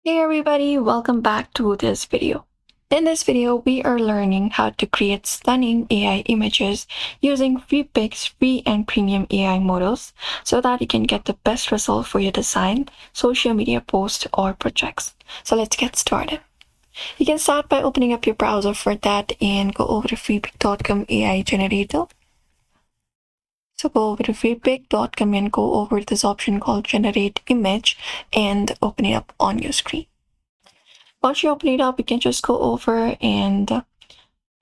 Hey everybody, welcome back to this video. In this video, we are learning how to create stunning AI images using Freepik's free and premium AI models so that you can get the best result for your design, social media posts, or projects. So let's get started. You can start by opening up your browser for that and go over to freepik.com AI generator. So go over to freepik.com and go over this option called generate image and open it up on your screen. Once you open it up, you can just go over and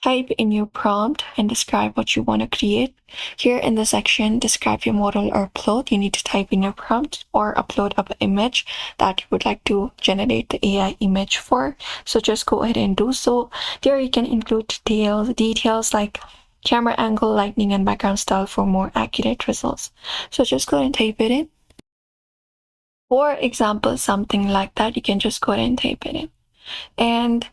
type in your prompt and describe what you want to create. Here in the section, describe your model or upload, you need to type in your prompt or upload up an image that you would like to generate the AI image for. So just go ahead and do so. There you can include details like camera angle, lighting, and background style for more accurate results. So just go ahead and type it in. For example, something like that, you can just go ahead and type it in. And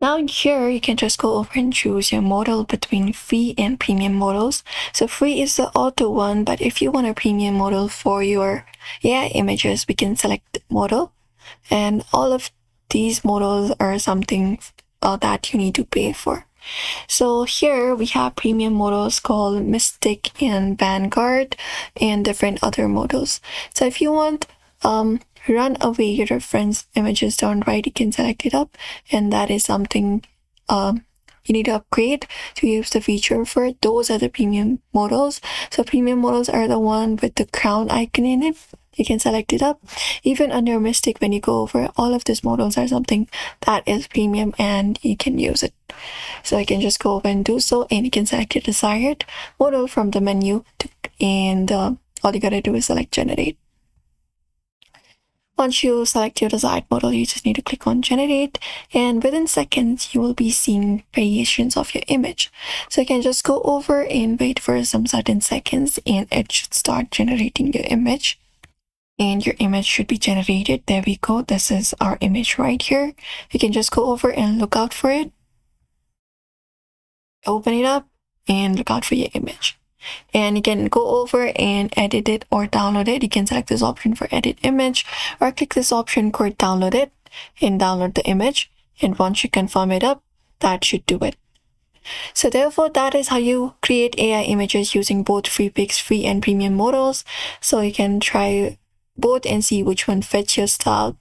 now here you can just go over and choose your model between free and premium models. So free is the auto one, but if you want a premium model for your AI images, we can select model. And all of these models are something that you need to pay for. So here we have premium models called Mystic and Vanguard and different other models. So if you want run away your friend's images down right, you can select it up, and that is something you need to upgrade to use the feature for it. Those are the premium models. So premium models are the one with the crown icon in it. You can select it up. Even under Mystic, when you go over, all of these models are something that is premium and you can use it. So you can just go over and do so, and you can select your desired model from the menu and all you gotta do is select generate. Once you select your desired model, you just need to click on generate, and within seconds, you will be seeing variations of your image. So you can just go over and wait for some certain seconds, and it should start generating your image. And your image should be generated. There we go. This is our image right here. You can just go over and look out for it. Open it up and look out for your image. And you can go over and edit it or download it. You can select this option for edit image or click this option called download it and download the image. And once you confirm it up, that should do it. So therefore, that is how you create AI images using both Freepik's free and premium models. So you can try both and see which one fits your style.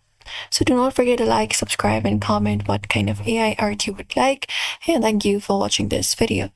So do not forget to like, subscribe, and comment what kind of AI art you would like. And thank you for watching this video.